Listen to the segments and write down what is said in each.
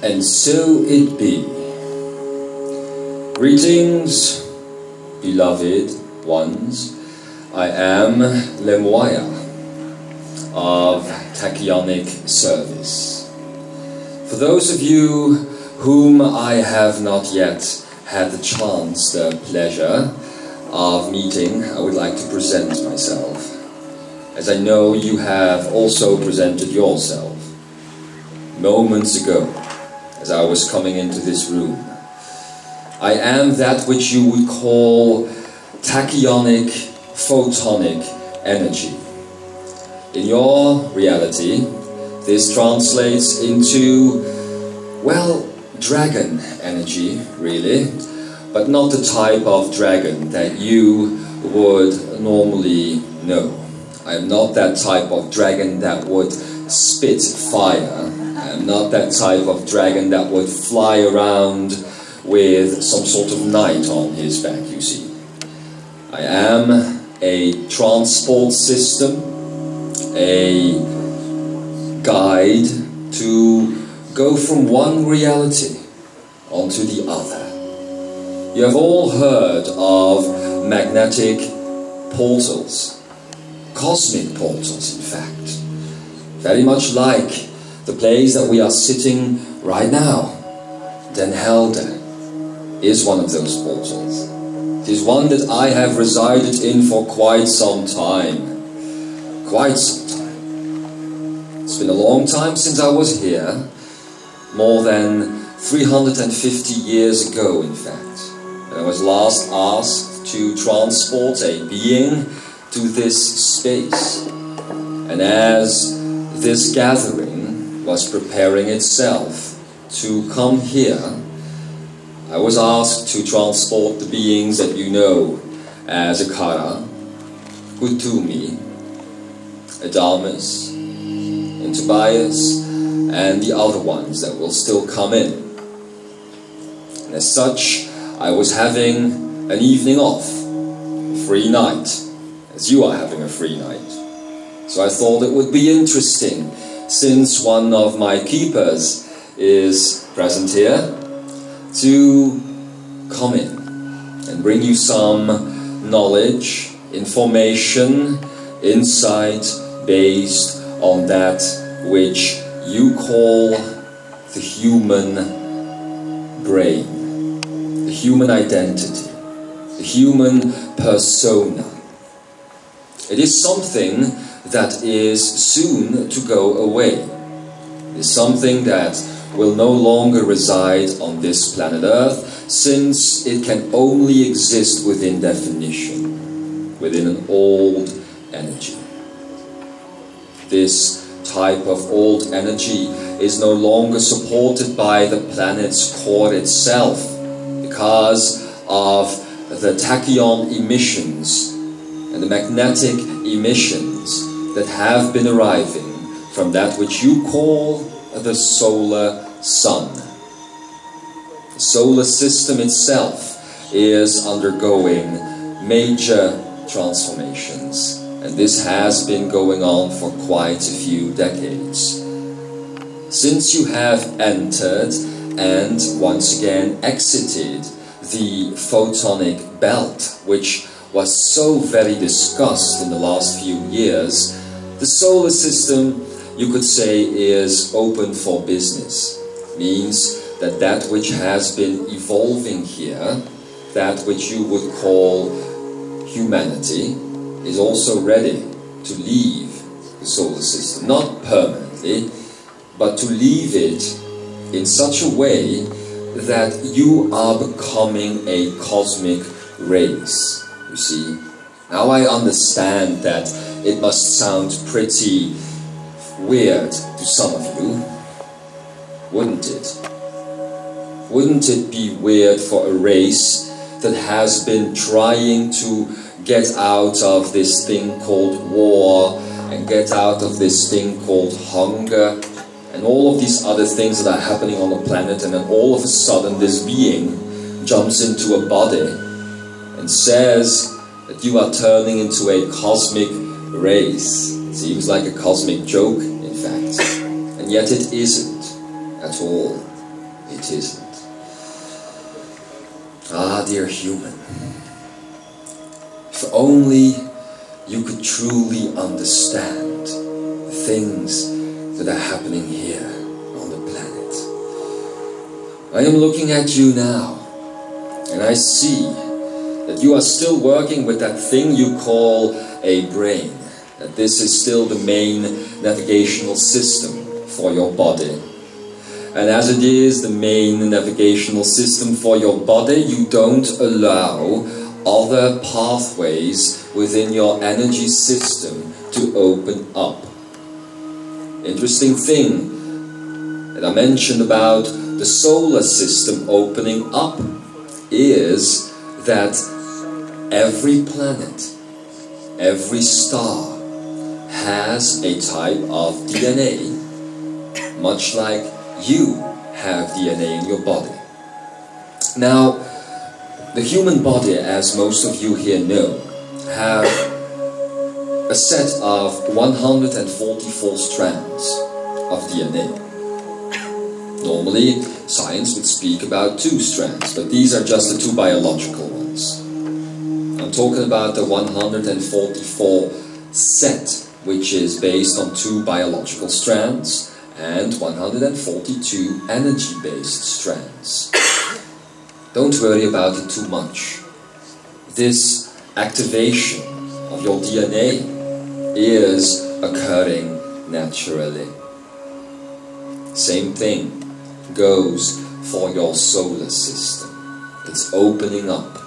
And so it be. Greetings, beloved ones. I am Lemoya of Tachyonic Service. For those of you whom I have not yet had the chance, the pleasure of meeting, I would like to present myself, as I know you have also presented yourself moments ago as I was coming into this room. I am that which you would call tachyonic photonic energy. In your reality, this translates into, well, dragon energy, really, but not the type of dragon that you would normally know. I am not that type of dragon that would spit fire. I am not that type of dragon that would fly around with some sort of knight on his back, you see. I am a transport system, a guide to go from one reality onto the other. You have all heard of magnetic portals, cosmic portals in fact, very much like the place that we are sitting right now. Den Helder is one of those portals. It is one that I have resided in for quite some time. Quite some time. It's been a long time since I was here. More than 350 years ago, in fact. And I was last asked to transport a being to this space. And as this gathering was preparing itself to come here, I was asked to transport the beings that you know as Akara, Kutumi, Adamus, and Tobias, and the other ones that will still come in. And as such, I was having an evening off, a free night, as you are having a free night. So I thought it would be interesting, since one of my keepers is present here, to come in and bring you some knowledge, information, insight based on that which you call the human brain, the human identity, the human persona. It is something that is soon to go away. It is something that will no longer reside on this planet Earth, since it can only exist within definition, within an old energy. This type of old energy is no longer supported by the planet's core itself because of the tachyon emissions and the magnetic emissions that have been arriving from that which you call the solar sun. The solar system itself is undergoing major transformations, and this has been going on for quite a few decades. Since you have entered and once again exited the photonic belt, which was so very discussed in the last few years, the solar system, you could say, is open for business. Means that that which has been evolving here, that which you would call humanity, is also ready to leave the solar system. Not permanently, but to leave it in such a way that you are becoming a cosmic race. You see, now I understand that it must sound pretty weird to some of you, wouldn't it? Wouldn't it be weird for a race that has been trying to get out of this thing called war and get out of this thing called hunger and all of these other things that are happening on the planet, and then all of a sudden this being jumps into a body and says that you are turning into a cosmic race? It seems like a cosmic joke, in fact, and yet it isn't at all. It isn't. Ah, dear human, if only you could truly understand the things that are happening here on the planet. I am looking at you now, and I see that you are still working with that thing you call a brain, that this is still the main navigational system for your body. And as it is the main navigational system for your body, you don't allow other pathways within your energy system to open up. Interesting thing that I mentioned about the solar system opening up is that every planet, every star has a type of DNA, much like you have DNA in your body. Now, the human body, as most of you here know, have a set of 144 strands of DNA. Normally, science would speak about 2 strands, but these are just the 2 biological ones. I'm talking about the 144 set, which is based on 2 biological strands and 142 energy-based strands. Don't worry about it too much. This activation of your DNA is occurring naturally. Same thing goes for your solar system. It's opening up.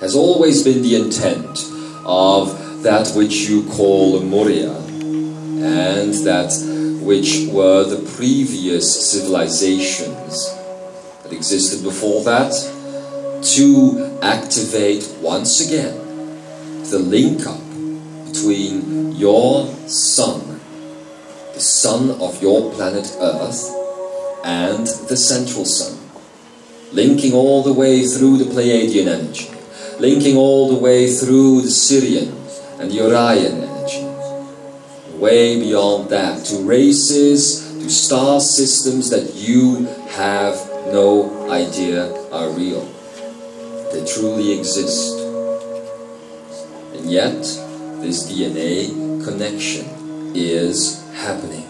Has always been the intent of that which you call Lemuria and that which were the previous civilizations that existed before that, to activate once again the link up between your sun, the sun of your planet Earth, and the central sun, linking all the way through the Pleiadian energy, linking all the way through the Sirian and the Orion energy, way beyond that, to races, to star systems that you have no idea are real. They truly exist. And yet, this DNA connection is happening.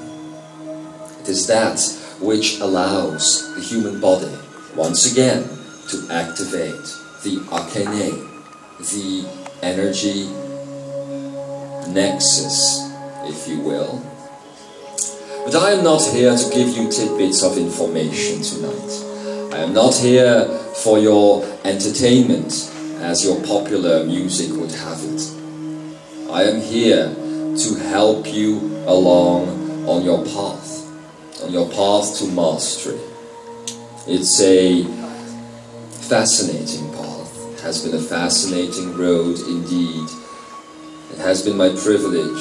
It is that which allows the human body, once again, to activate the arcane, the energy nexus, if you will. But I am not here to give you tidbits of information tonight. I am not here for your entertainment, as your popular music would have it. I am here to help you along on your path to mastery. It's a fascinating path. It has been a fascinating road indeed. It has been my privilege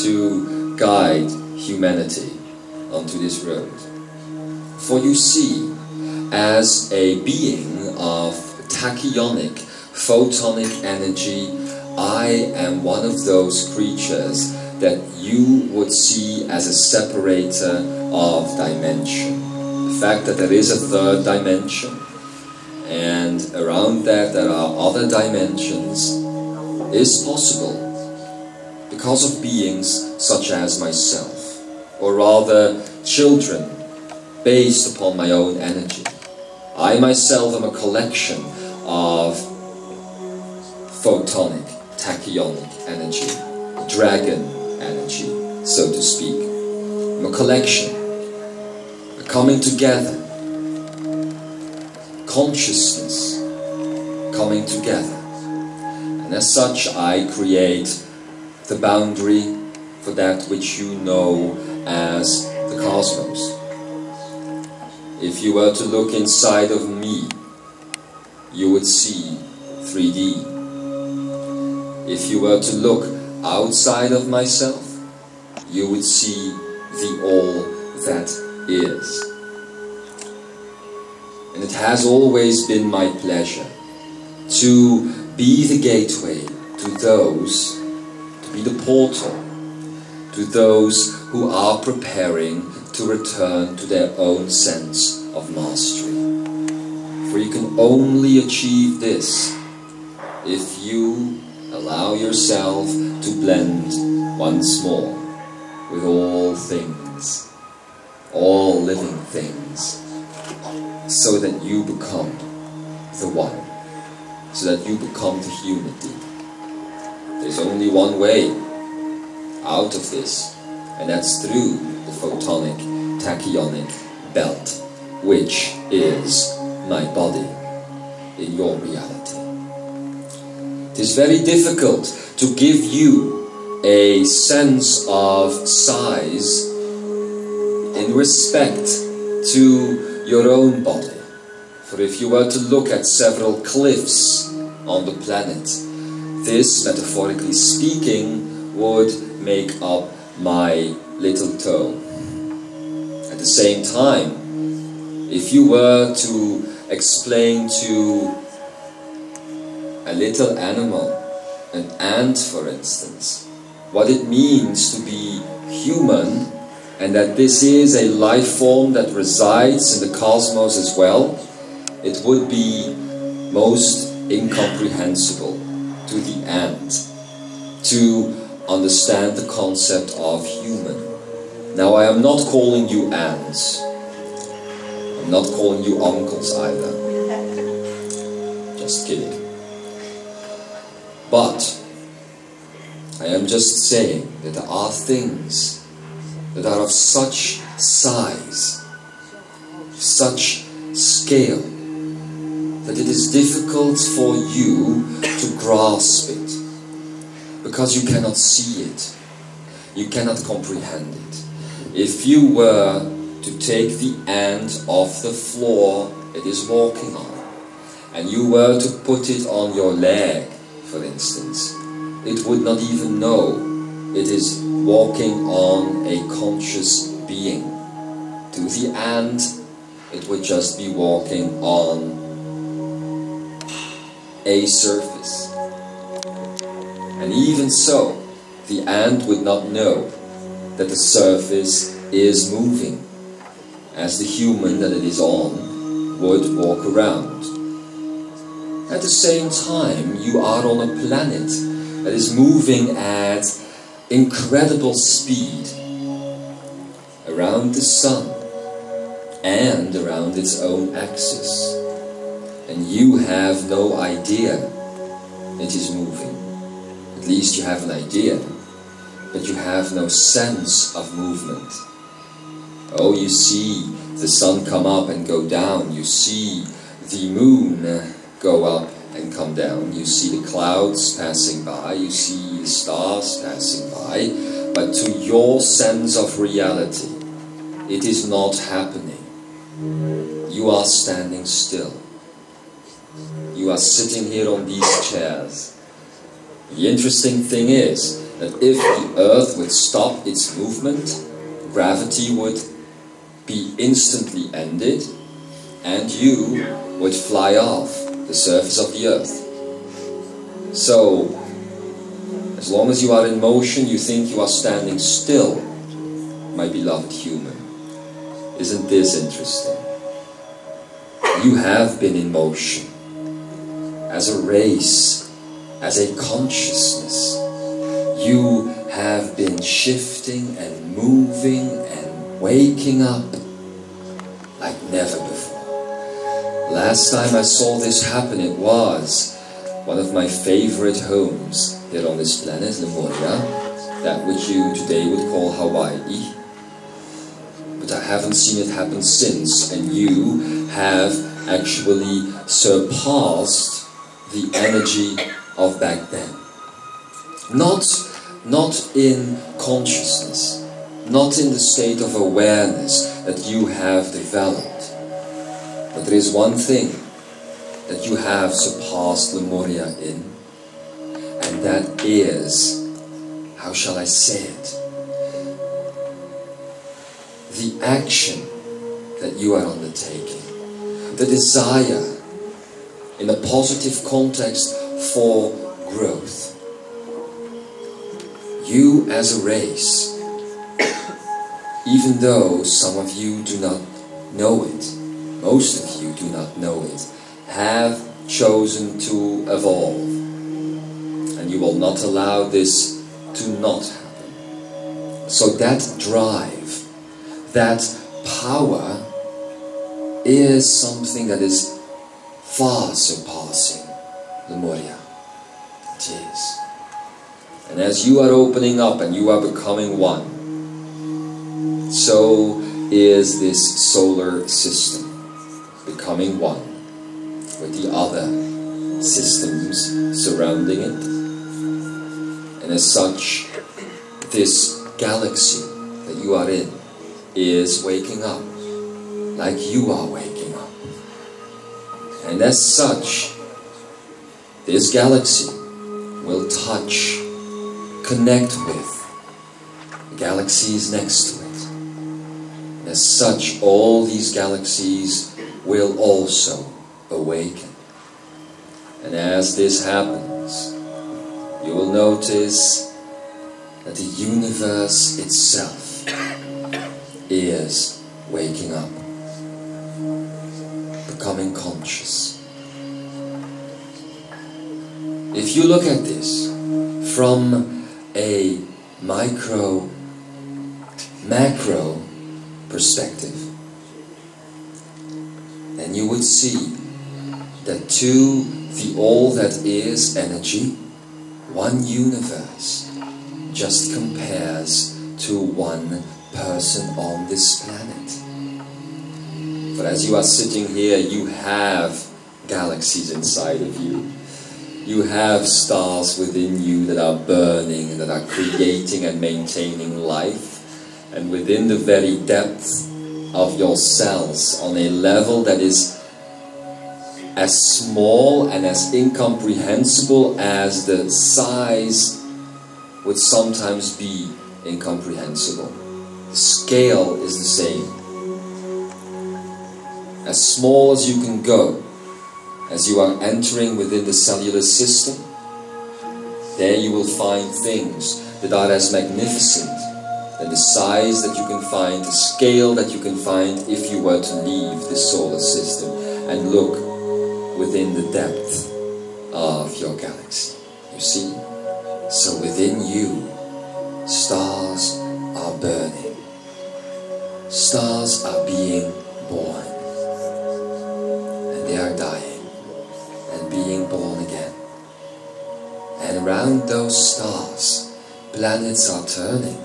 to guide humanity onto this road. For you see, as a being of tachyonic, photonic energy, I am one of those creatures that you would see as a separator of dimension. The fact that there is a third dimension, and around that there are other dimensions, is possible because of beings such as myself, or rather children based upon my own energy. I myself am a collection of photonic, tachyonic energy, dragon energy, so to speak. I'm a collection, a coming together, consciousness coming together. And as such, I create the boundary for that which you know as the cosmos. If you were to look inside of me, you would see 3D. If you were to look outside of myself, you would see the all that is. And it has always been my pleasure to be the gateway to those, to be the portal to those who are preparing to return to their own sense of mastery. For you can only achieve this if you allow yourself to blend once more with all things, all living things, so that you become the one, so that you become the unity. There's only one way out of this, and that's through the photonic, tachyonic belt, which is my body in your reality. It is very difficult to give you a sense of size in respect to your own body. For if you were to look at several cliffs on the planet, this, metaphorically speaking, would make up my little toe. At the same time, if you were to explain to a little animal, an ant for instance, what it means to be human, and that this is a life form that resides in the cosmos as well, it would be most incomprehensible to the ant to understand the concept of human. Now, I am not calling you ants. I'm not calling you uncles either. Just kidding. But I am just saying that there are things that are of such size, such scale, that it is difficult for you to grasp it, because you cannot see it, you cannot comprehend it. If you were to take the ant off the floor it is walking on, and you were to put it on your leg, for instance, it would not even know it is walking on a conscious being. To the ant, it would just be walking on a surface. And even so, the ant would not know that the surface is moving, as the human that it is on would walk around. At the same time, you are on a planet that is moving at incredible speed around the sun and around its own axis. And you have no idea it is moving. At least you have an idea, but you have no sense of movement. Oh, you see the sun come up and go down. You see the moon go up and come down. You see the clouds passing by. You see the stars passing by. But to your sense of reality, it is not happening. You are standing still. You are sitting here on these chairs. The interesting thing is that if the earth would stop its movement, gravity would be instantly ended and you would fly off the surface of the earth. So, as long as you are in motion, you think you are standing still, my beloved human. Isn't this interesting? You have been in motion, as a race, as a consciousness. You have been shifting and moving and waking up like never before. Last time I saw this happen, it was one of my favorite homes here on this planet, Lemuria, that which you today would call Hawaii. But I haven't seen it happen since, and you have actually surpassed the energy of back then. Not in consciousness, not in the state of awareness that you have developed. But there is one thing that you have surpassed Lemuria in, and that is, how shall I say it? The action that you are undertaking, the desire in a positive context for growth. You as a race, even though some of you do not know it, most of you do not know it, have chosen to evolve. And you will not allow this to not happen. So that drive, that power is something that is far surpassing Lemuria. It is. And as you are opening up and you are becoming one, so is this solar system becoming one with the other systems surrounding it. And as such, this galaxy that you are in is waking up like you are waking up. And as such, this galaxy will touch, connect with the galaxies next to it. And as such, all these galaxies will also awaken. And as this happens, you will notice that the universe itself is waking up, becoming conscious. If you look at this from a macro perspective, then you would see that to the all that is energy, one universe just compares to one person on this planet. But as you are sitting here, you have galaxies inside of you. You have stars within you that are burning and that are creating and maintaining life. And within the very depth of your cells, on a level that is as small and as incomprehensible as the size would sometimes be incomprehensible. The scale is the same. As small as you can go, as you are entering within the cellular system, there you will find things that are as magnificent than the size that you can find, the scale that you can find if you were to leave the solar system. and look within the depth of your galaxy. You see? So within you, stars are burning. Stars are being born. And they are dying and being born again. And around those stars, planets are turning.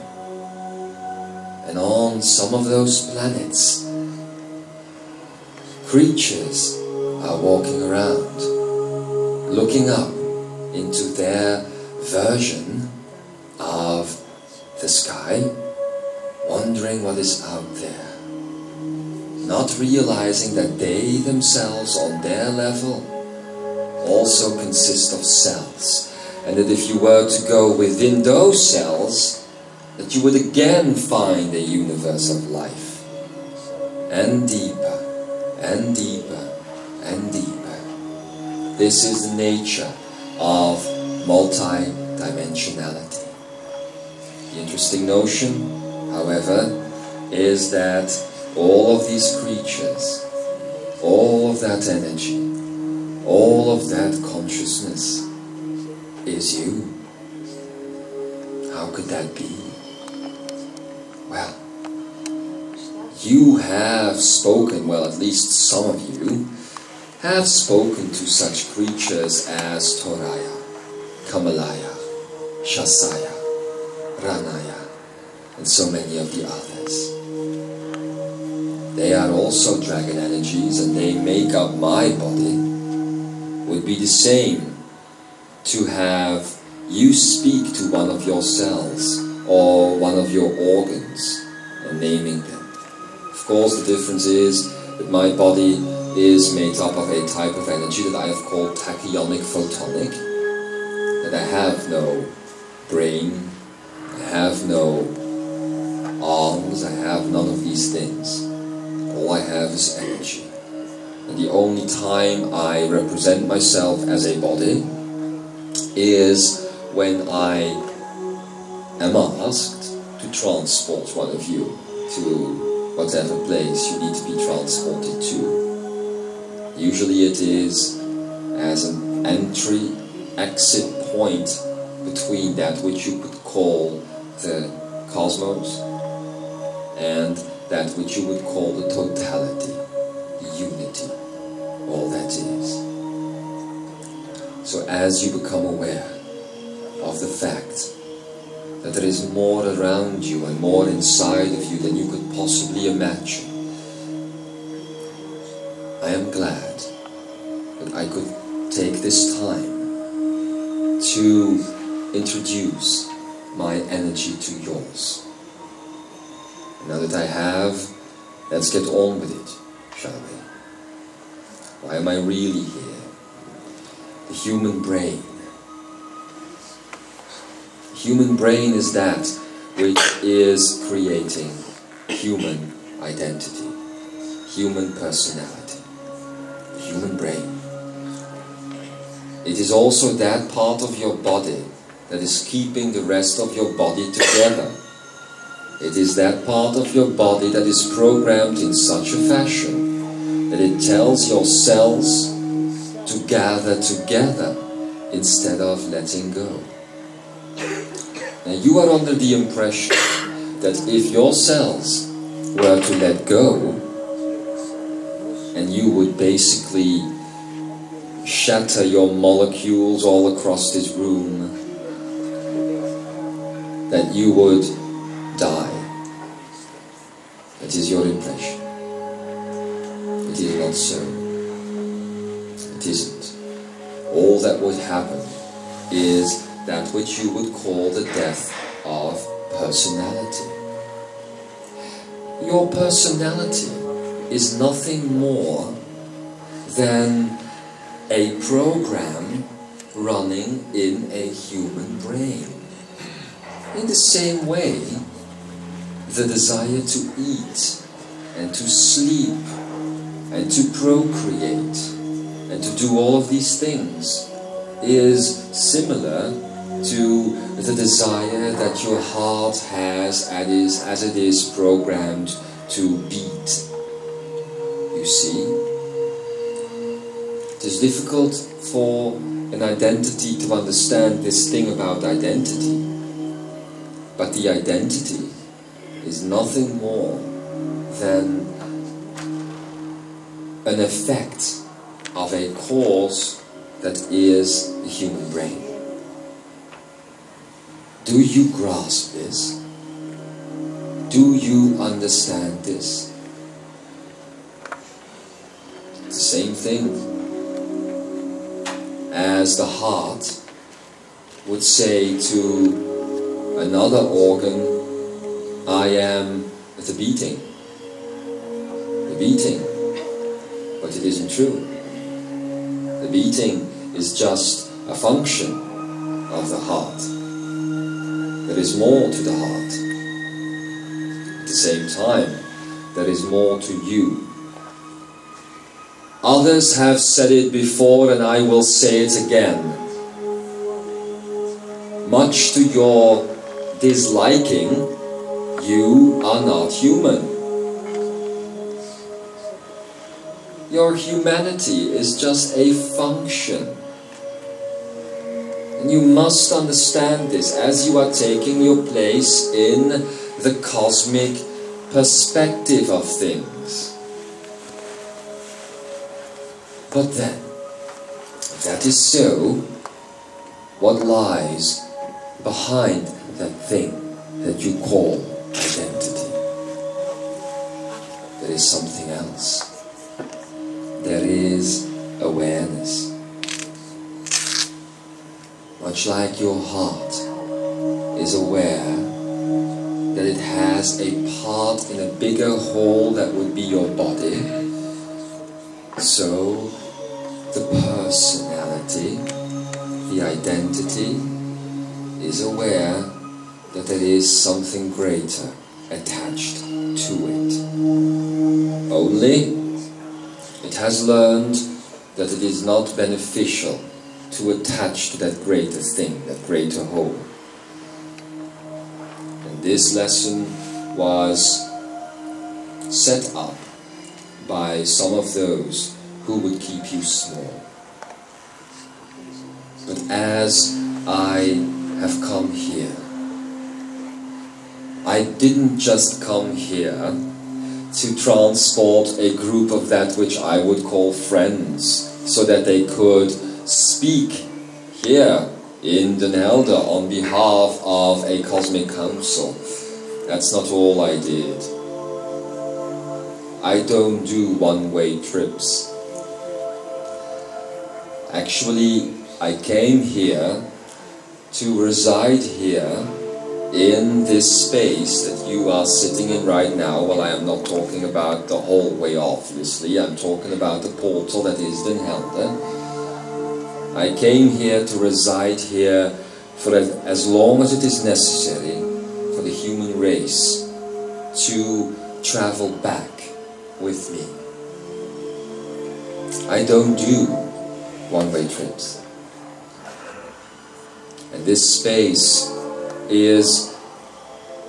And on some of those planets, creatures are walking around, looking up into their version of the sky, wondering what is out there, not realizing that they themselves on their level also consist of cells, and that if you were to go within those cells, that you would again find a universe of life, and deeper and deeper and deeper. This is the nature of multi-dimensionality. The interesting notion, however, is that all of these creatures, all of that energy, all of that consciousness is you. How could that be? Well, you have spoken, well, at least some of you have spoken to such creatures as Toraya, Kamalaya, Shasaya, Ranaya, and so many of the others. They are also dragon energies, and they make up my body. Would be the same to have you speak to one of your cells or one of your organs and naming them. Of course, the difference is that my body is made up of a type of energy that I have called tachyonic photonic, that I have no brain, I have no arms, I have none of these things. All I have is energy. And the only time I represent myself as a body is when I am asked to transport one of you to whatever place you need to be transported to. Usually it is as an entry-exit point between that which you could call the cosmos and that which you would call the totality, the unity, all that is. So as you become aware of the fact that there is more around you and more inside of you than you could possibly imagine, I am glad that I could take this time to introduce my energy to yours. Now that I have, let's get on with it, shall we? Why am I really here? The human brain. The human brain is that which is creating human identity, human personality, the human brain. It is also that part of your body that is keeping the rest of your body together. It is that part of your body that is programmed in such a fashion that it tells your cells to gather together instead of letting go. Now you are under the impression that if your cells were to let go, and you would basically shatter your molecules all across this room, that you would die. That is your impression. It is not so. It isn't. All that would happen is that which you would call the death of personality. Your personality is nothing more than a program running in a human brain. In the same way, the desire to eat and to sleep and to procreate and to do all of these things is similar to the desire that your heart has as it is programmed to beat. You see? It is difficult for an identity to understand this thing about identity. But the identity is nothing more than an effect of a cause that is the human brain. Do you grasp this? Do you understand this? It's the same thing as the heart would say to another organ, I am the beating. The beating. But it isn't true. The beating is just a function of the heart. There is more to the heart. At the same time, there is more to you. Others have said it before, and I will say it again. Much to your disliking, you are not human. Your humanity is just a function. And you must understand this as you are taking your place in the cosmic perspective of things. But then, if that is so, what lies behind that thing that you call identity? There is something else. There is awareness. Much like your heart is aware that it has a part in a bigger whole that would be your body, so the personality, the identity, is aware that there is something greater attached to it. Only it has learned that it is not beneficial to attach to that greater thing, that greater whole. And this lesson was set up by some of those who would keep you small. But as I have come here, I didn't just come here to transport a group of that which I would call friends, so that they could speak here in Den Helder on behalf of a cosmic council. That's not all I did. I don't do one-way trips. Actually, I came here to reside here in this space that you are sitting in right now. Well, I am not talking about the hallway, obviously. I'm talking about the portal that is Den Helder. I came here to reside here for as long as it is necessary for the human race to travel back with me. I don't do one-way trips. And this space is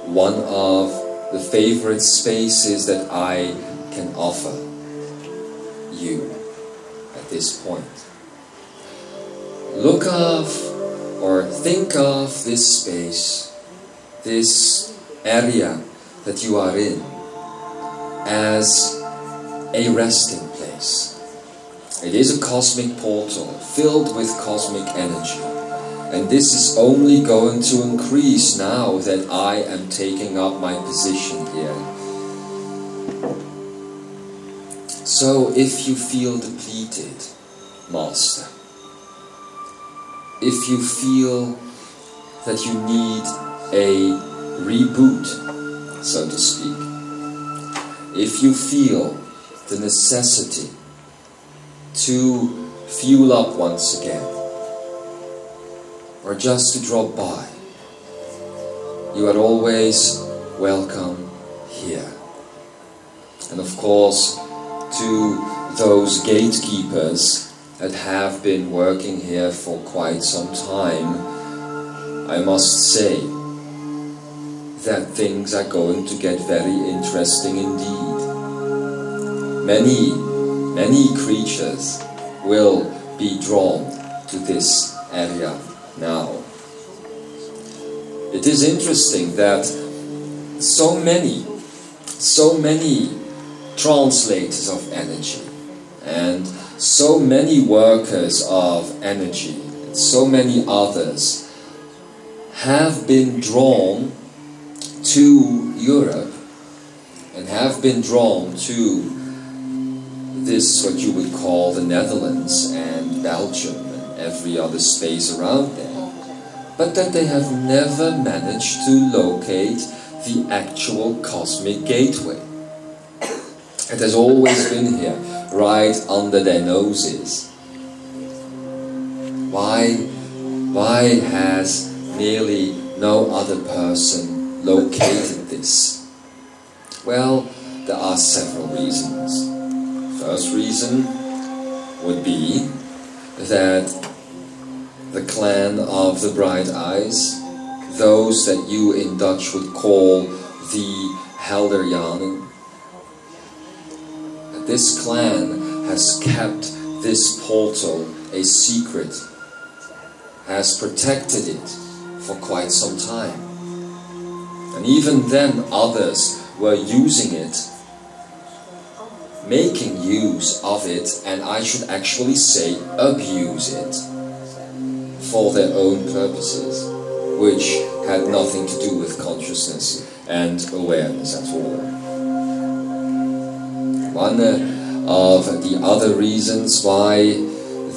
one of the favorite spaces that I can offer you at this point. Look of or think of this space, this area that you are in, as a resting place. It is a cosmic portal filled with cosmic energy. And this is only going to increase now that I am taking up my position here. So if you feel depleted, Master, if you feel that you need a reboot, so to speak, if you feel the necessity to fuel up once again, or just to drop by, you are always welcome here. And of course, to those gatekeepers that have been working here for quite some time, I must say that things are going to get very interesting indeed. Many creatures will be drawn to this area now. It is interesting that so many translators of energy and so many workers of energy and so many others have been drawn to Europe and have been drawn to this, what you would call the Netherlands and Belgium and every other space around there, but that they have never managed to locate the actual cosmic gateway. It has always been here, right under their noses. Why has nearly no other person located this? Well, there are several reasons. First reason would be that the clan of the Bright Eyes, those that you in Dutch would call the Helderjanen, this clan has kept this portal a secret, has protected it for quite some time. And even then others were using it, making use of it, and I should actually say abuse it for their own purposes, which had nothing to do with consciousness and awareness at all. One of the other reasons why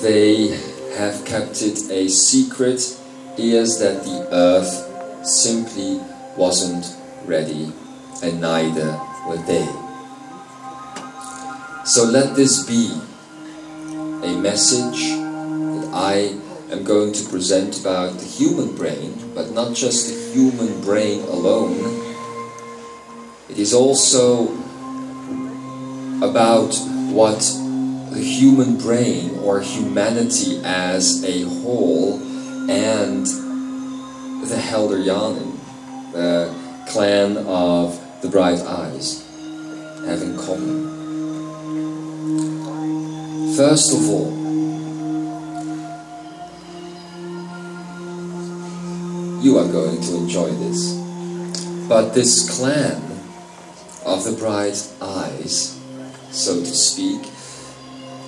they have kept it a secret is that the earth simply wasn't ready, and neither were they. So let this be a message that I am going to present about the human brain, but not just the human brain alone. It is also about what the human brain or humanity as a whole and the Helderjanen, the clan of the Bright Eyes, have in common. First of all, you are going to enjoy this, but this clan of the Bright Eyes, so to speak,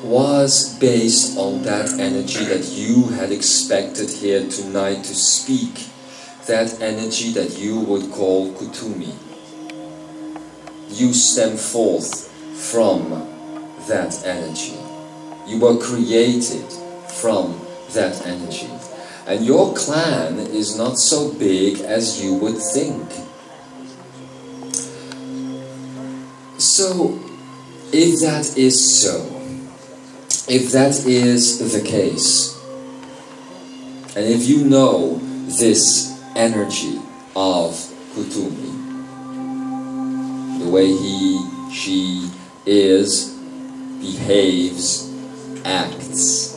was based on that energy that you had expected here tonight to speak, that energy that you would call Kuthumi. You stem forth from that energy. You were created from that energy. And your clan is not so big as you would think. So, if that is so, if that is the case, and if you know this energy of Kuthumi, the way he, she is, behaves, acts,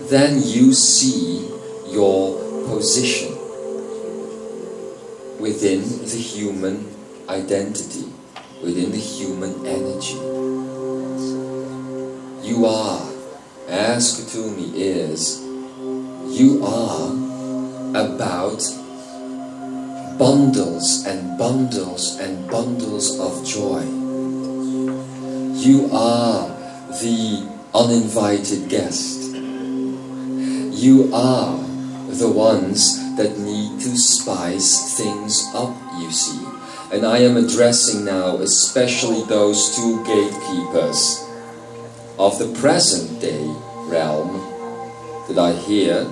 then you see your position within the human identity, within the human energy. You are, as Kuthumi is, you are about bundles and bundles and bundles of joy. You are the uninvited guest. You are the ones that need to spice things up, you see. And I am addressing now especially those two gatekeepers of the present day realm that are here,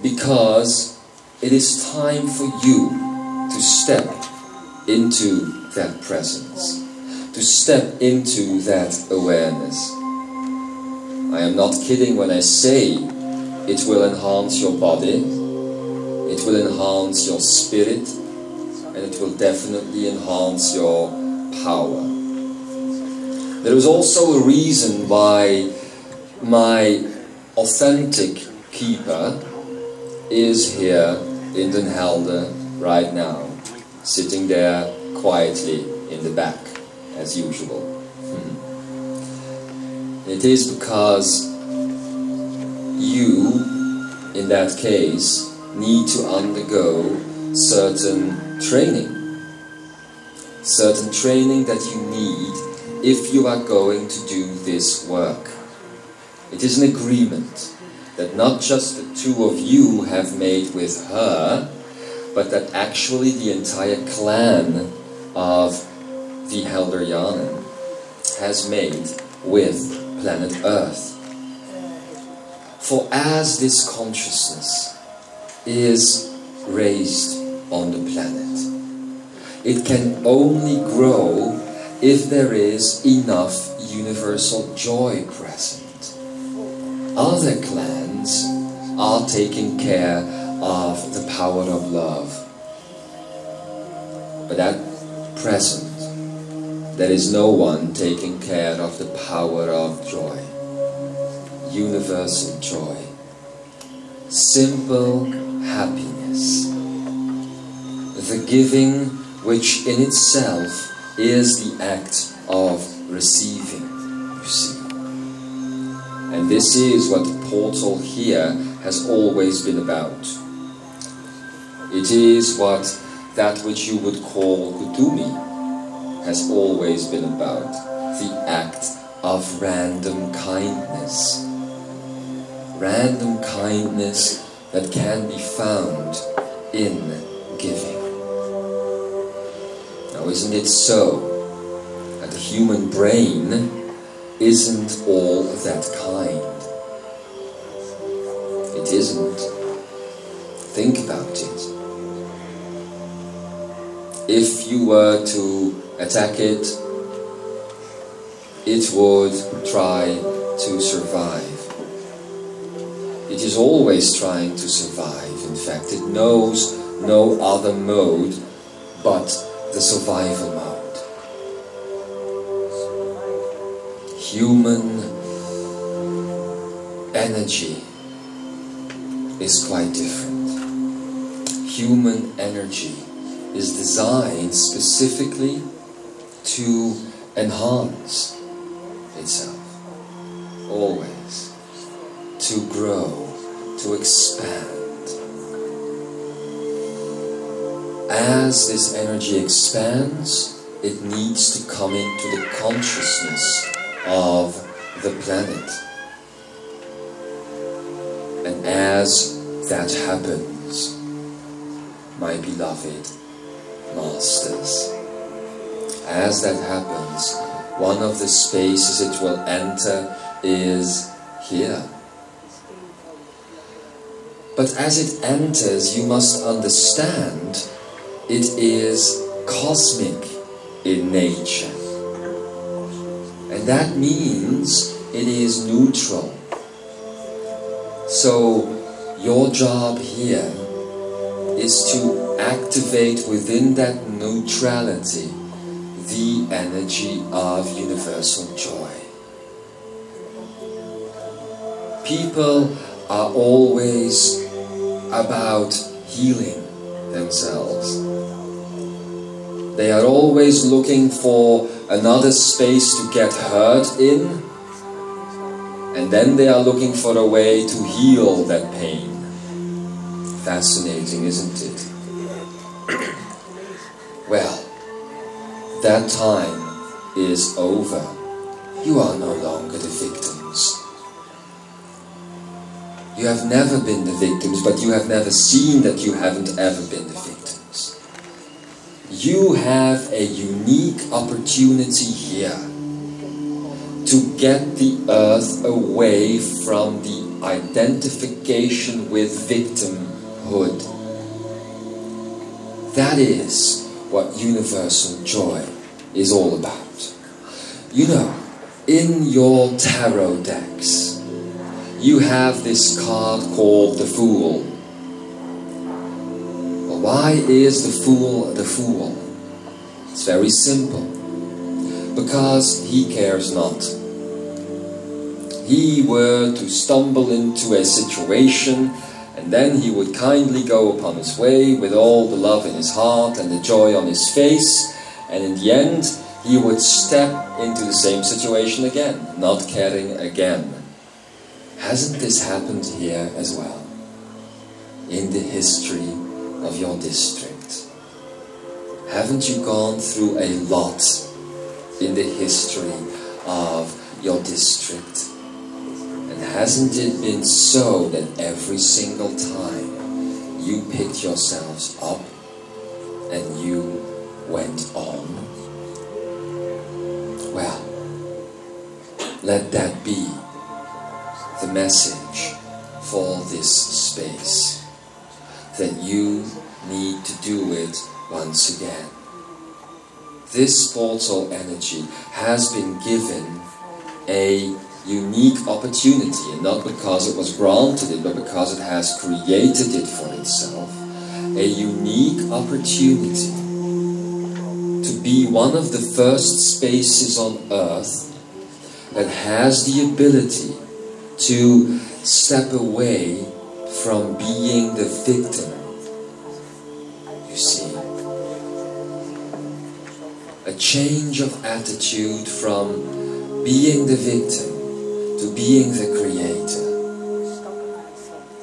because it is time for you to step into that presence, to step into that awareness. I am not kidding when I say it will enhance your body, it will enhance your spirit, and it will definitely enhance your power. There is also a reason why my authentic keeper is here in Den Helder right now, sitting there quietly in the back, as usual. It is because you, in that case, need to undergo certain training. Certain training that you need if you are going to do this work. It is an agreement that not just the two of you have made with her, but that actually the entire clan of the Helderjanen has made with planet Earth. For as this consciousness is raised on the planet, it can only grow if there is enough universal joy present. Other clans are taking care of the power of love. But at present, there is no one taking care of the power of joy. Universal joy. Simple happiness. The giving which in itself is the act of receiving, you see. And this is what the portal here has always been about. It is what that which you would call Kutumi has always been about. The act of random kindness. Random kindness that can be found in giving. Now, isn't it so that the human brain isn't all that kind? It isn't. Think about it. If you were to attack it, it would try to survive. It is always trying to survive. In fact, it knows no other mode but the survival mode. Human energy is quite different. Human energy is designed specifically to enhance itself. Always. To grow, to expand. As this energy expands, it needs to come into the consciousness of the planet. And as that happens, my beloved masters, as that happens, one of the spaces it will enter is here. But as it enters, you must understand it is cosmic in nature. And that means it is neutral. So your job here is to activate within that neutrality the energy of universal joy. People are always about healing themselves. They are always looking for another space to get hurt in, and then they are looking for a way to heal that pain. Fascinating, isn't it? Well, that time is over. You are no longer the victims. You have never been the victims, but you have never seen that you haven't ever been the victims. You have a unique opportunity here to get the earth away from the identification with victimhood. That is what universal joy is all about. You know, in your tarot decks, you have this card called the Fool. Well, why is the Fool the Fool? It's very simple. Because he cares not. He were to stumble into a situation, and then he would kindly go upon his way with all the love in his heart and the joy on his face, and in the end he would step into the same situation again, not caring again. Hasn't this happened here as well? In the history of your district? Haven't you gone through a lot in the history of your district? And hasn't it been so that every single time you picked yourselves up and you went on? Well, let that be the message for this space, that you need to do it once again. This portal energy has been given a unique opportunity, and not because it was granted it, but because it has created it for itself. A unique opportunity to be one of the first spaces on Earth that has the ability to step away from being the victim. You see, a change of attitude from being the victim to being the creator.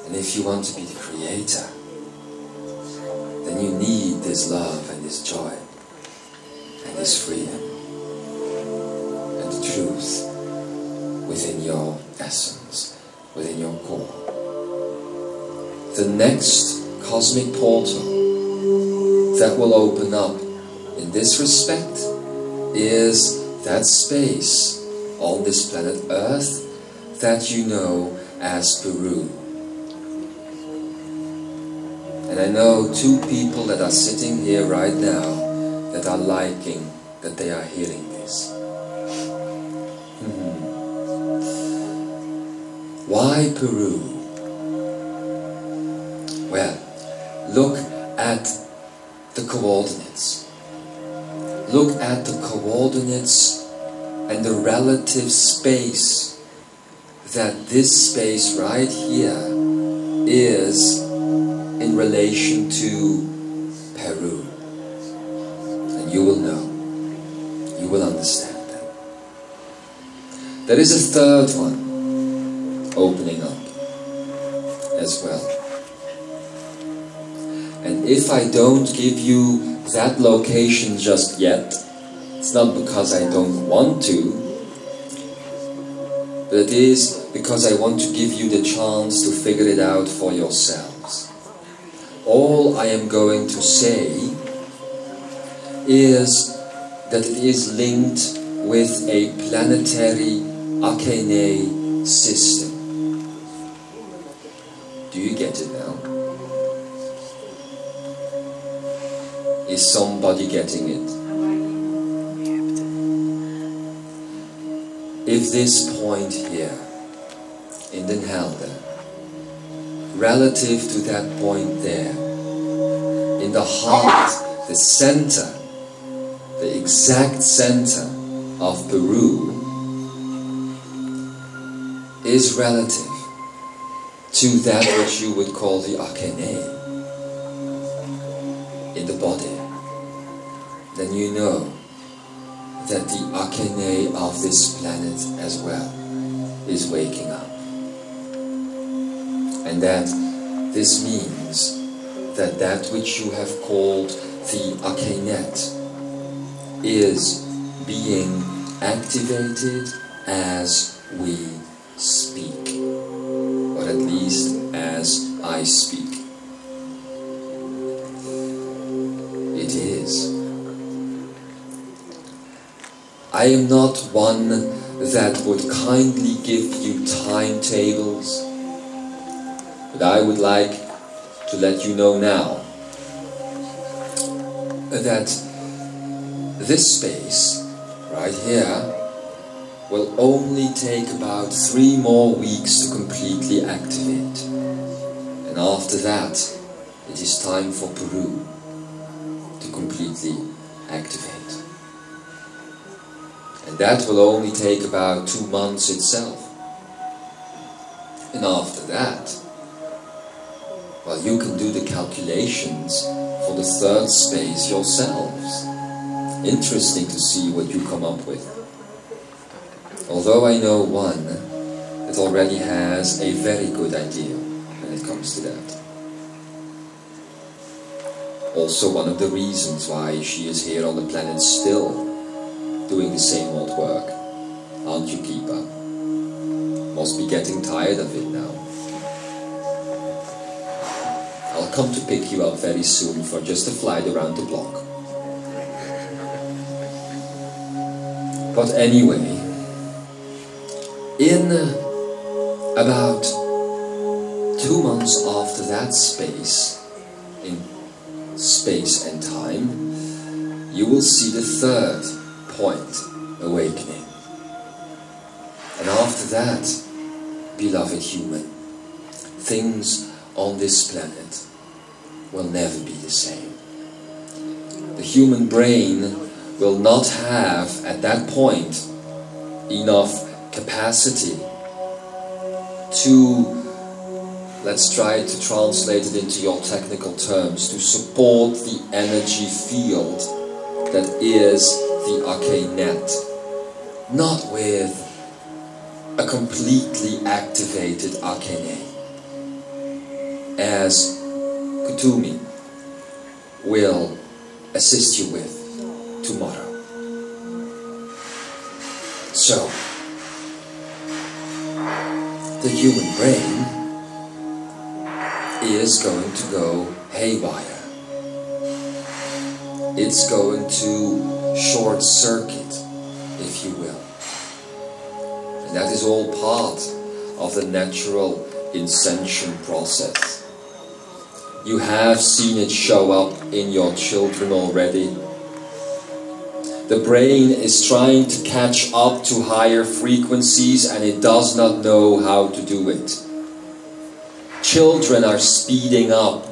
And if you want to be the creator, then you need this love and this joy and this freedom and the truth within your essence, within your core. The next cosmic portal that will open up in this respect is that space on this planet Earth that you know as Peru. And I know two people that are sitting here right now that are liking that they are hearing this. Why Peru? Well, look at the coordinates. Look at the coordinates and the relative space that this space right here is in relation to Peru. And you will know, you will understand that. There is a third one opening up as well. And if I don't give you that location just yet, it's not because I don't want to, but it is because I want to give you the chance to figure it out for yourselves. All I am going to say is that it is linked with a planetary Akene system. Do you get it now? Is somebody getting it? If this point here in Den Helder, relative to that point there, in the heart, the center, the exact center of Peru, is relative to that which you would call the Akene in the body, then you know that the Akene of this planet as well is waking up. And that this means that that which you have called the Akenet is being activated as we speak, or at least as I speak. It is. I am not one that would kindly give you timetables, but I would like to let you know now that this space right here will only take about 3 more weeks to completely activate. And after that, it is time for Peru to completely activate. And that will only take about 2 months itself. And after that, well, you can do the calculations for the third space yourselves. Interesting to see what you come up with. Although I know one that already has a very good idea when it comes to that. Also one of the reasons why she is here on the planet still, doing the same old work. Aren't you, Keeper? Must be getting tired of it now. I'll come to pick you up very soon for just a flight around the block. But anyway, in about 2 months after that space, in space and time, you will see the third point awakening. And after that, beloved human, things on this planet will never be the same. The human brain will not have, at that point, enough capacity to, let's try to translate it into your technical terms, to support the energy field that is the arcane net. Not with a completely activated arcane, as Kuthumi will assist you with tomorrow. So, the human brain is going to go haywire. It's going to short circuit, if you will. And that is all part of the natural ascension process. You have seen it show up in your children already. The brain is trying to catch up to higher frequencies and it does not know how to do it. Children are speeding up.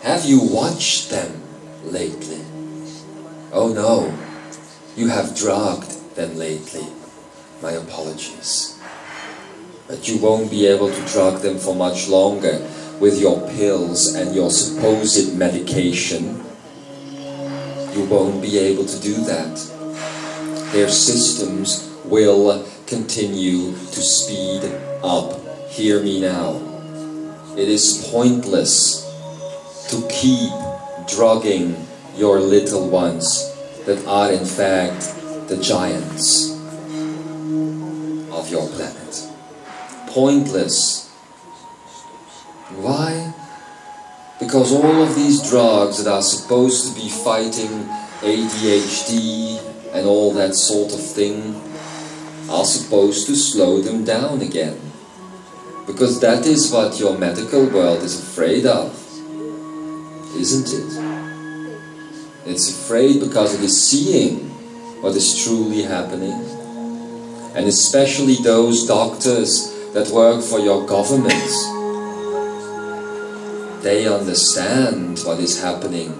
Have you watched them lately? Oh no, you have drugged them lately. My apologies. But you won't be able to drug them for much longer with your pills and your supposed medication. You won't be able to do that. Their systems will continue to speed up. Hear me now. It is pointless to keep drugging your little ones that are in fact the giants of your planet. Pointless. Why? Because all of these drugs that are supposed to be fighting ADHD and all that sort of thing are supposed to slow them down again. Because that is what your medical world is afraid of, isn't it? It's afraid because it is seeing what is truly happening. And especially those doctors that work for your governments. They understand what is happening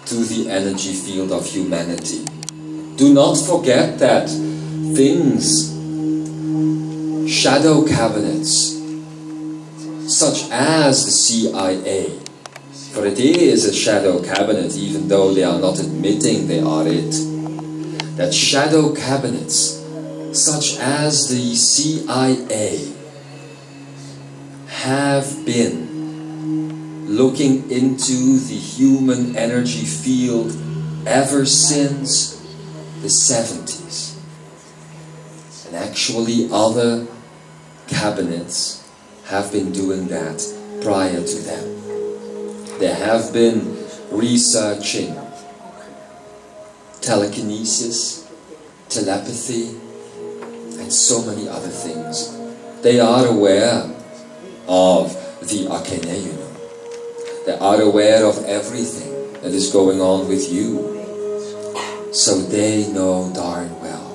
to the energy field of humanity. Do not forget that things, shadow cabinets, such as the CIA, for it is a shadow cabinet even though they are not admitting they are it, that shadow cabinets, such as the CIA, have been looking into the human energy field ever since the 70s. And actually other cabinets have been doing that prior to them. They have been researching telekinesis, telepathy, and so many other things. They are aware of the arcane, you know. They are aware of everything that is going on with you. So they know darn well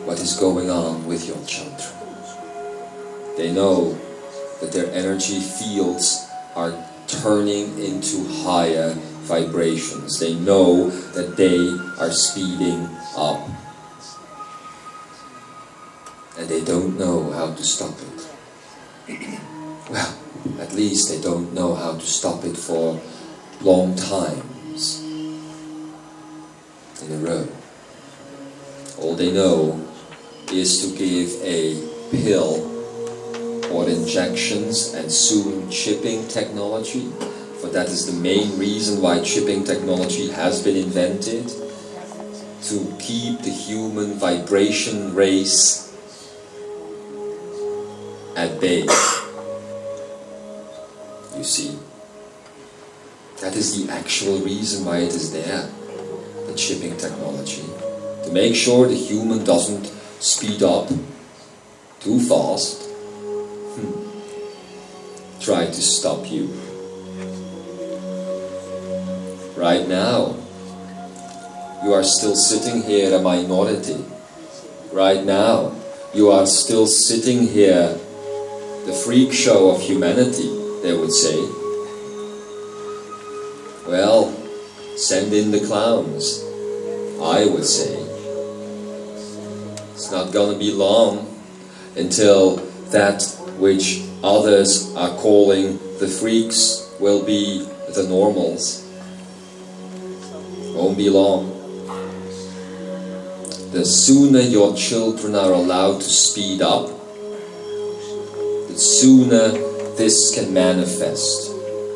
what is going on with your children. They know that their energy fields are turning into higher vibrations. They know that they are speeding up. And they don't know how to stop it. Well, at least they don't know how to stop it for long times in a row. All they know is to give a pill or injections and soon chipping technology. For that is the main reason why chipping technology has been invented, to keep the human vibration race at bay. You see, that is the actual reason why it is there, the chipping technology. To make sure the human doesn't speed up too fast, try to stop you. Right now, you are still sitting here a minority. Right now, you are still sitting here, the freak show of humanity, they would say. Well, send in the clowns, I would say. It's not gonna be long until that which others are calling the freaks will be the normals. Won't be long. The sooner your children are allowed to speed up, the sooner this can manifest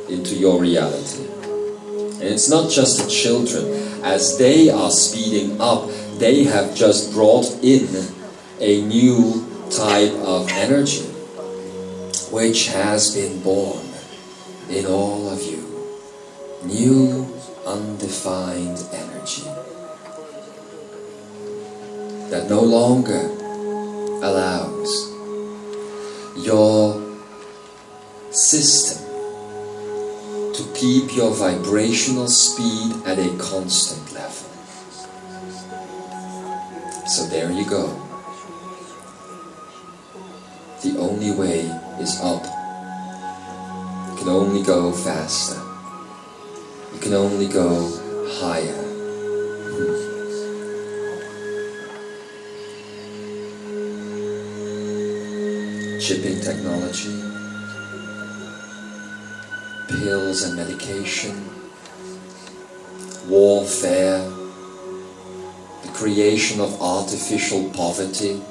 into your reality. And it's not just the children. As they are speeding up, they have just brought in a new type of energy, which has been born in all of you. New, undefined energy that no longer allows your system to keep your vibrational speed at a constant level. So there you go. The only way is up. You can only go faster. You can only go higher. Chipping technology, pills and medication, warfare, the creation of artificial poverty,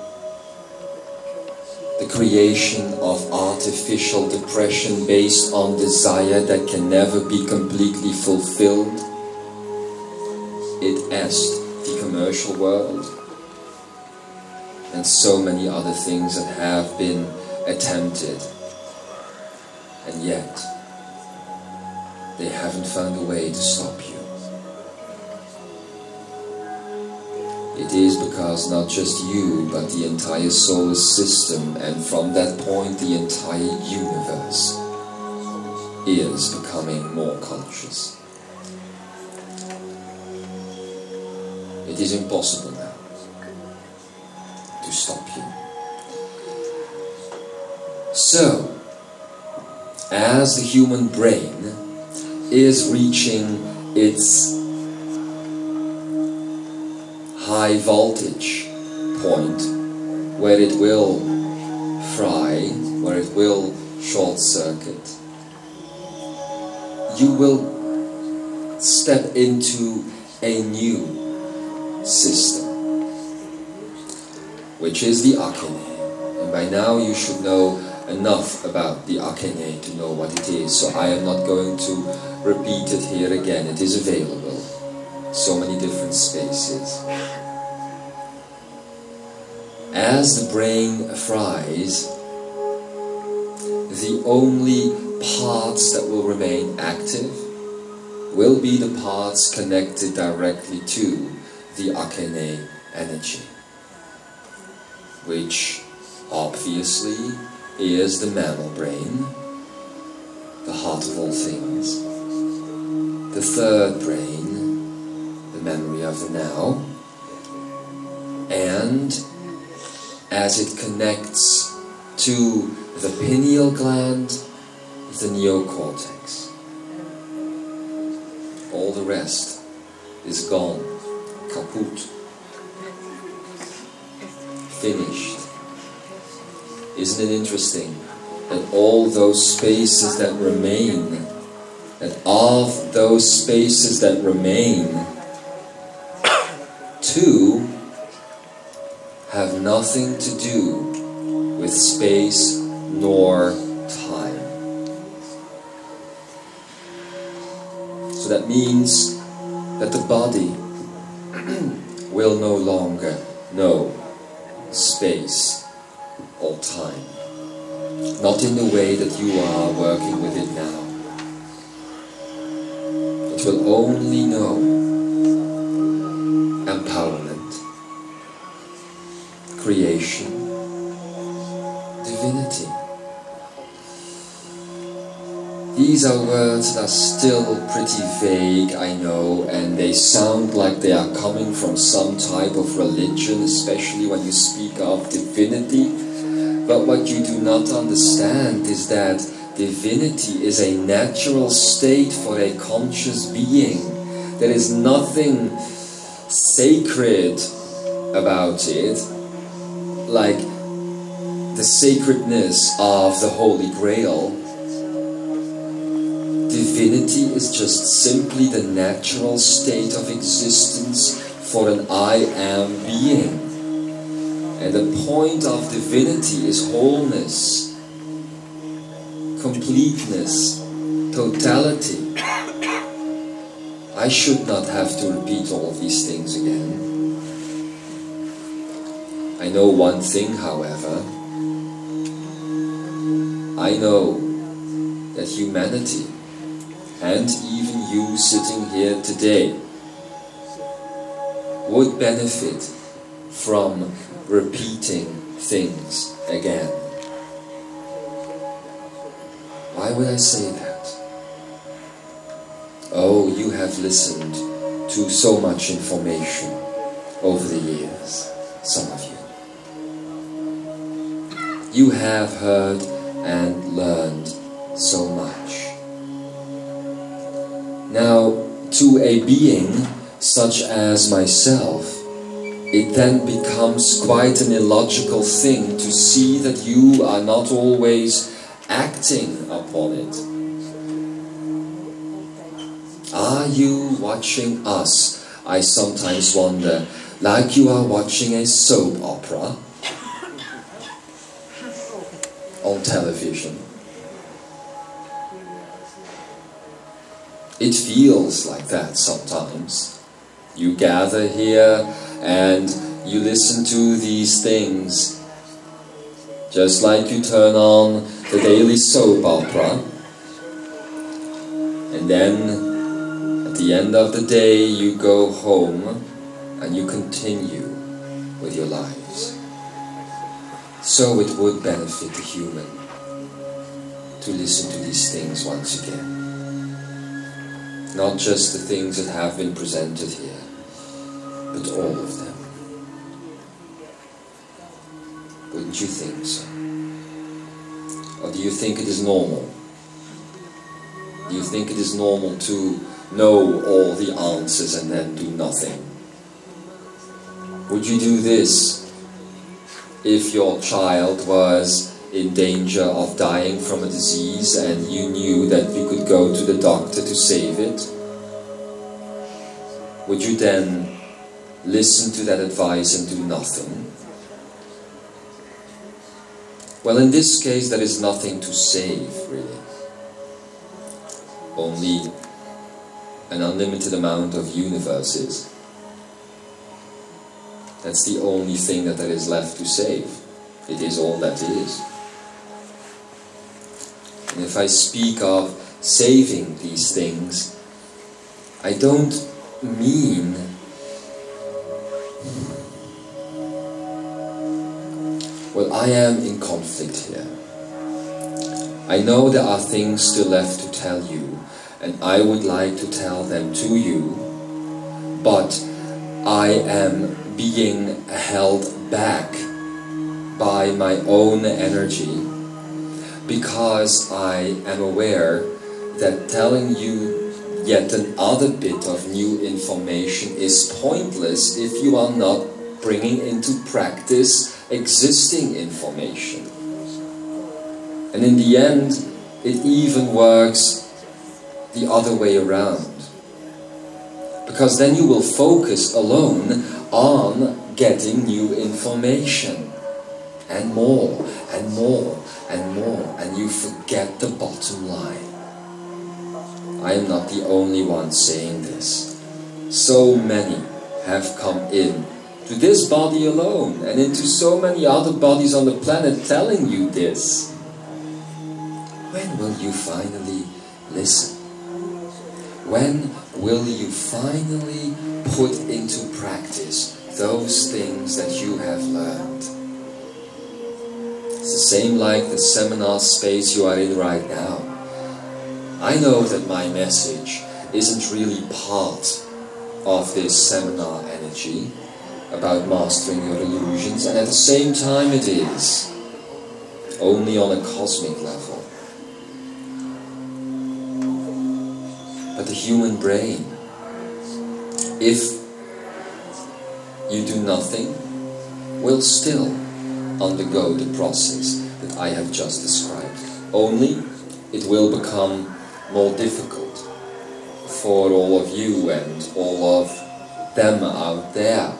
the creation of artificial depression based on desire that can never be completely fulfilled. It est the commercial world, and so many other things that have been attempted, and yet they haven't found a way to stop you. It is because not just you, but the entire solar system, and from that point the entire universe, is becoming more conscious. It is impossible now to stop you. So, as the human brain is reaching its high voltage point, where it will fry, where it will short circuit, you will step into a new system, which is the Akene. And by now you should know enough about the Akene to know what it is, so I am not going to repeat it here again. It is available, so many different spaces. As the brain fries, the only parts that will remain active will be the parts connected directly to the Akene energy, which obviously is the mammal brain, the heart of all things, the third brain, the memory of the now, and as it connects to the pineal gland, the neocortex. All the rest is gone, kaput, finished. Isn't it interesting that all those spaces that remain, that of those spaces that remain, two have nothing to do with space nor time. So that means that the body will no longer know space or time. Not in the way that you are working with it now. It will only know empowerment, creation, divinity. These are words that are still pretty vague, I know, and they sound like they are coming from some type of religion, especially when you speak of divinity. But what you do not understand is that divinity is a natural state for a conscious being. There is nothing sacred about it, like the sacredness of the Holy Grail. Divinity is just simply the natural state of existence for an I am being. And the point of divinity is wholeness, completeness, totality. I should not have to repeat all of these things again. I know one thing, however. I know that humanity, and even you sitting here today, would benefit from repeating things again. Why would I say that? Oh, you have listened to so much information over the years, some of you. You have heard and learned so much. Now, to a being such as myself, it then becomes quite an illogical thing to see that you are not always acting upon it. Are you watching us, I sometimes wonder, like you are watching a soap opera on television? It feels like that sometimes. You gather here and you listen to these things, just like you turn on the daily soap opera, and then at the end of the day you go home and you continue with your lives. So it would benefit the human to listen to these things once again. Not just the things that have been presented here, but all of them. Wouldn't you think so? Or do you think it is normal? Do you think it is normal to know all the answers and then do nothing? Would you do this if your child was in danger of dying from a disease and you knew that you could go to the doctor to save it? Would you then listen to that advice and do nothing? Well, in this case there is nothing to save, really. Only an unlimited amount of universes. That's the only thing that there is left to save. It is all that is. And if I speak of saving these things, I don't mean well, I am in conflict here. I know there are things still left to tell you, and I would like to tell them to you, but I am being held back by my own energy, because I am aware that telling you yet another bit of new information is pointless if you are not bringing into practice existing information. And in the end, it even works the other way around. Because then you will focus alone on getting new information, and more, and more, and more, and you forget the bottom line. I am not the only one saying this. So many have come in to this body alone, and into so many other bodies on the planet telling you this. When will you finally listen? When will you finally put into practice those things that you have learned? It's the same like the seminar space you are in right now. I know that my message isn't really part of this seminar energy about mastering your illusions, and at the same time it is, only on a cosmic level. But the human brain, if you do nothing, will still undergo the process that I have just described. Only it will become more difficult for all of you and all of them out there,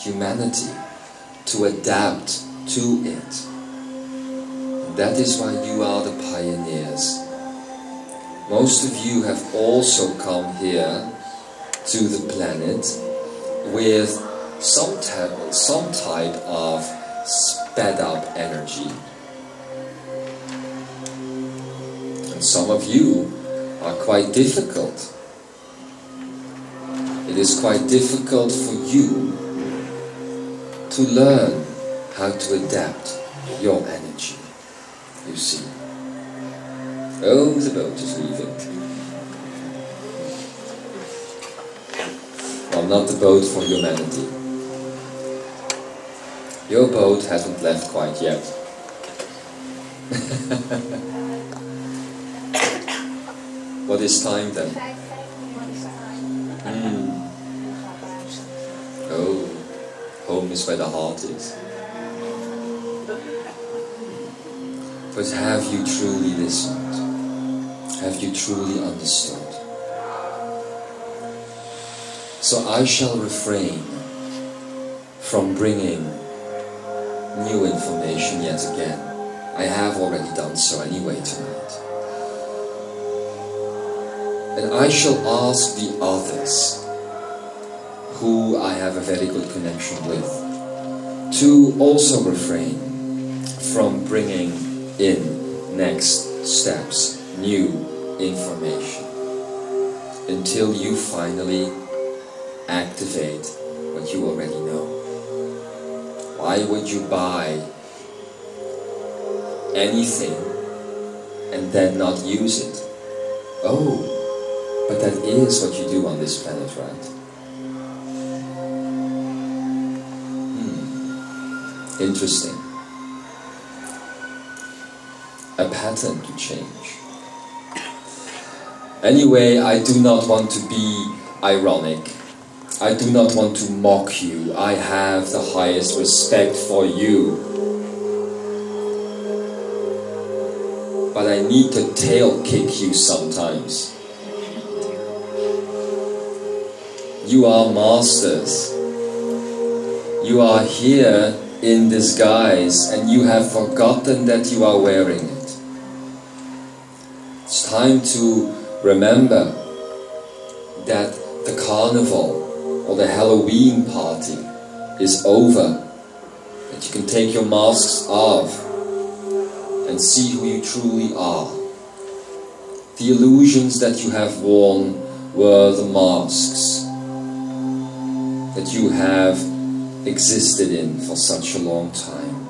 humanity, to adapt to it. And that is why you are the pioneers. Most of you have also come here to the planet with some type of sped up energy. And some of you are quite difficult. It is quite difficult for you to learn how to adapt your energy, you see. Oh, the boat is leaving. Well, not the boat for humanity. Your boat hasn't left quite yet. What is time then? Oh, home is where the heart is. But have you truly listened? Have you truly understood? So I shall refrain from bringing new information yet again. I have already done so anyway tonight. And I shall ask the others, who I have a very good connection with, to also refrain from bringing in next steps, new information, until you finally activate what you already know. Why would you buy anything and then not use it? Oh, but that is what you do on this planet, right? Interesting. A pattern to change. Anyway, I do not want to be ironic. I do not want to mock you. I have the highest respect for you. But I need to tail kick you sometimes. You are masters. You are here in disguise, and you have forgotten that you are wearing it. It's time to remember that the carnival or the Halloween party is over, that you can take your masks off and see who you truly are. The illusions that you have worn were the masks that you have existed in for such a long time.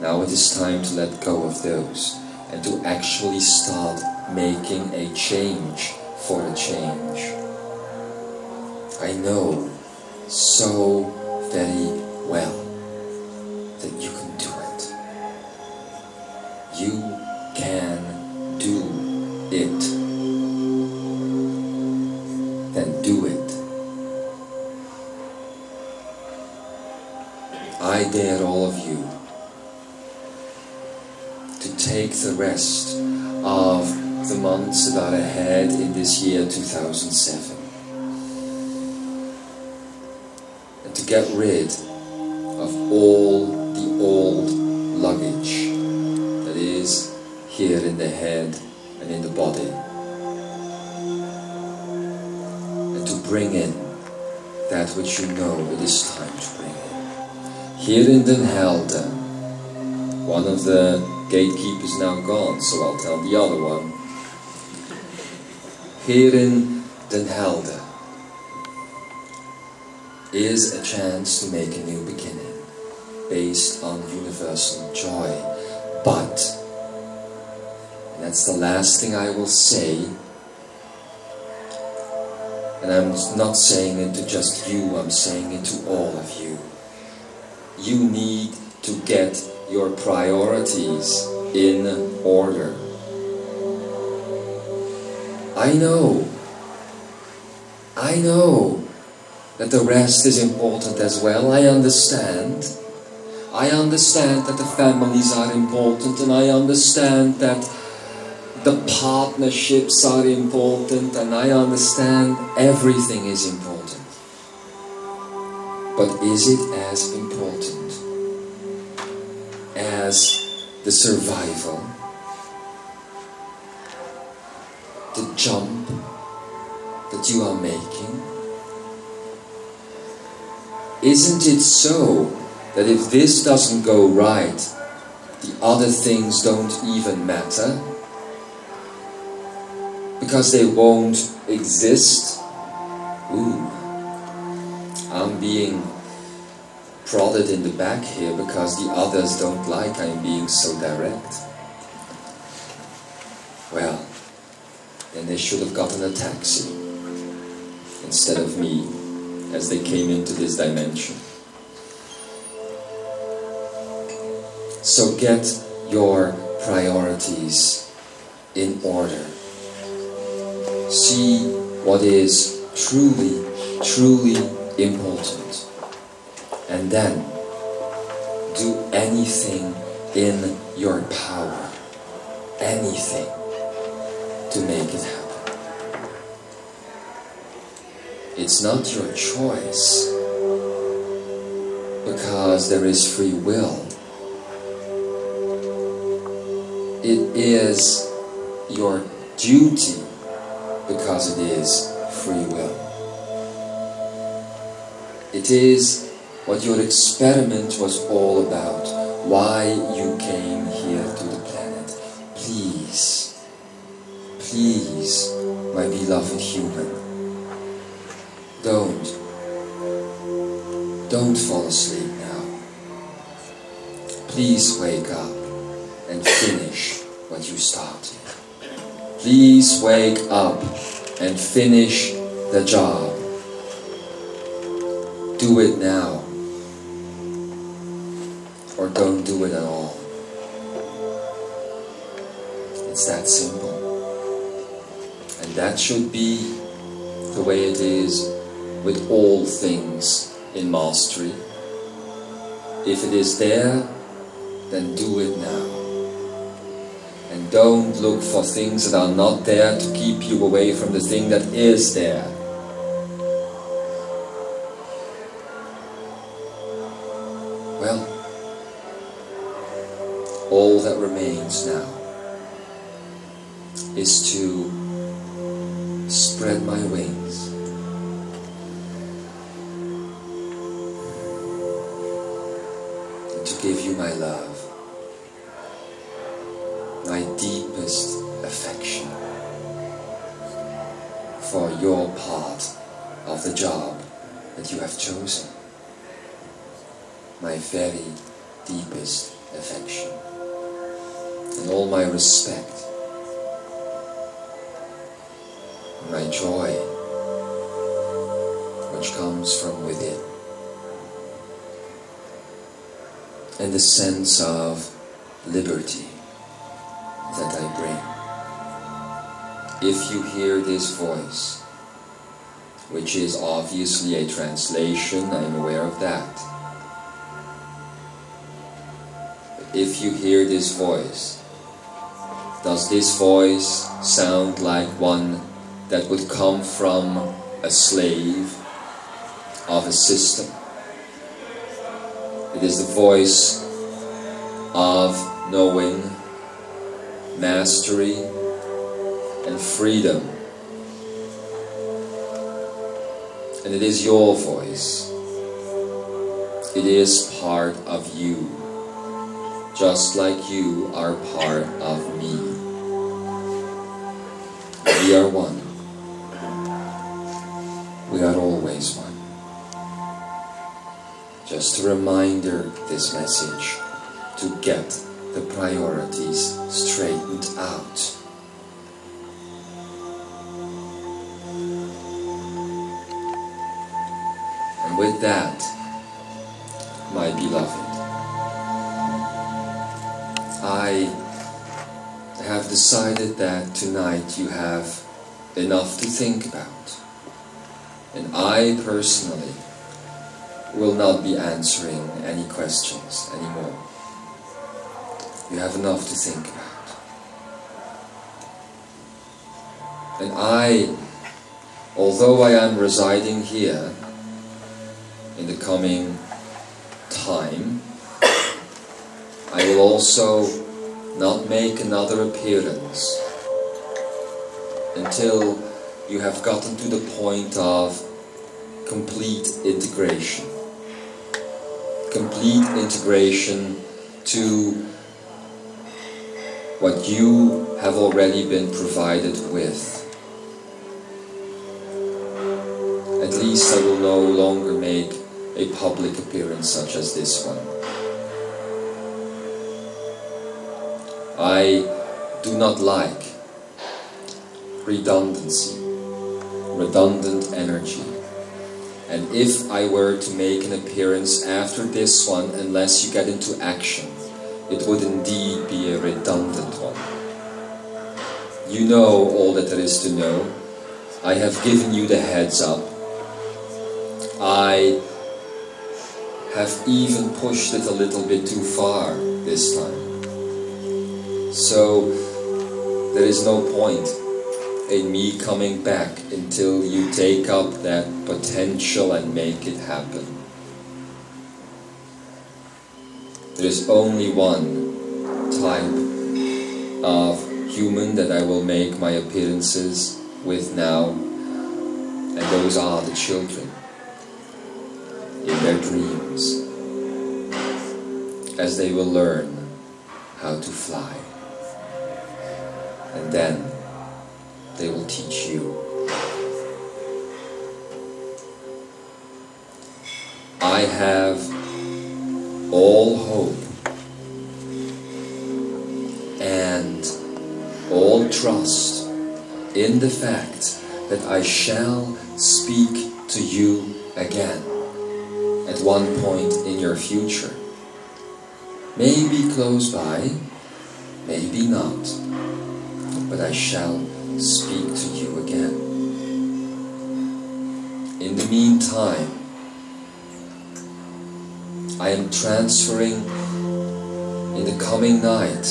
Now it is time to let go of those and to actually start making a change for a change. I know so very well that you can do it. You can do it. Then do it. I dare all of you to take the rest of the months that are ahead in this year 2007 get rid of all the old luggage that is here in the head and in the body, and to bring in that which you know it is time to bring in. Here in Den Helder, one of the gatekeepers now gone, so I'll tell the other one. Here in Den Helder is a chance to make a new beginning based on universal joy. But, and that's the last thing I will say, and I'm not saying it to just you, I'm saying it to all of you. You need to get your priorities in order. I know that the rest is important as well. I understand that the families are important, and I understand that the partnerships are important, and I understand everything is important. But is it as important as the survival, the jump that you are making? Isn't it so that if this doesn't go right, the other things don't even matter? Because they won't exist? Ooh, I'm being prodded in the back here because the others don't like I'm being so direct. Well, then they should have gotten a taxi instead of me as they came into this dimension. So get your priorities in order. See what is truly, truly important. And then do anything in your power, anything, to make it happen. It's not your choice, because there is free will. It is your duty, because it is free will. It is what your experiment was all about, why you came here to the planet. Please, please, my beloved human, don't fall asleep now. Please wake up and finish what you started. Please wake up and finish the job. Do it now, or don't do it at all. It's that simple. And that should be the way it is with all things in mastery. If it is there, then do it now. And don't look for things that are not there to keep you away from the thing that is there. Well, all that remains now is to spread my wings and to give you my love, my deepest affection for your part of the job that you have chosen, my very deepest affection, and all my respect, my joy, which comes from within, and the sense of liberty that I bring. If you hear this voice, which is obviously a translation, I am aware of that. But if you hear this voice, does this voice sound like one that would come from a slave of a system? It is the voice of knowing, mastery, and freedom. And it is your voice. It is part of you, just like you are part of me. We are one. We are always one. Just a reminder, this message, to get the priorities straightened out. And with that, my beloved, I have decided that tonight you have enough to think about. And I personally will not be answering any questions anymore. You have enough to think about. And I, although I am residing here in the coming time, I will also not make another appearance until you have gotten to the point of complete integration. Complete integration to what you have already been provided with. At least I will no longer make a public appearance such as this one. I do not like redundancy, redundant energy. And if I were to make an appearance after this one, unless you get into action, it would indeed be a redundant one. You know all that there is to know. I have given you the heads up. I have even pushed it a little bit too far this time. So there is no point in me coming back until you take up that potential and make it happen. There is only one type of human that I will make my appearances with now, and those are the children in their dreams, as they will learn how to fly. And then they will teach you. I have all hope and all trust in the fact that I shall speak to you again at one point in your future. Maybe close by, maybe not, but I shall speak to you again. In the meantime, I am transferring in the coming night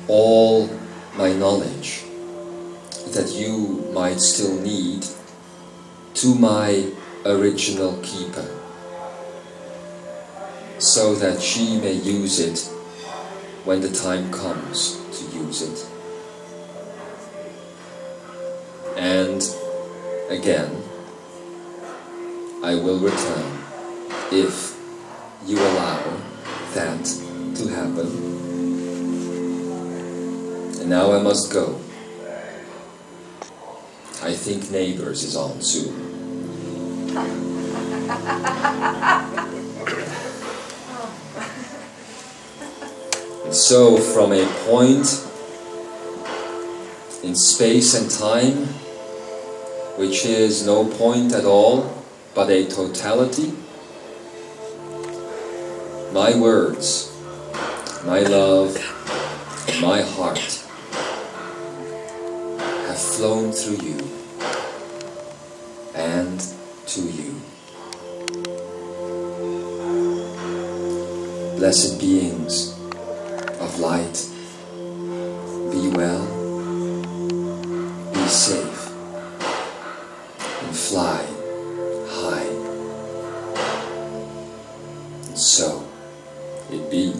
all my knowledge that you might still need to my original keeper, so that she may use it when the time comes to use it. And again, I will return if you allow that to happen. And now I must go. I think Neighbors is on soon. And so from a point in space and time, which is no point at all, but a totality, my words, my love, and my heart have flown through you and to you. Blessed beings of light, be well, be safe, and fly high. so it be.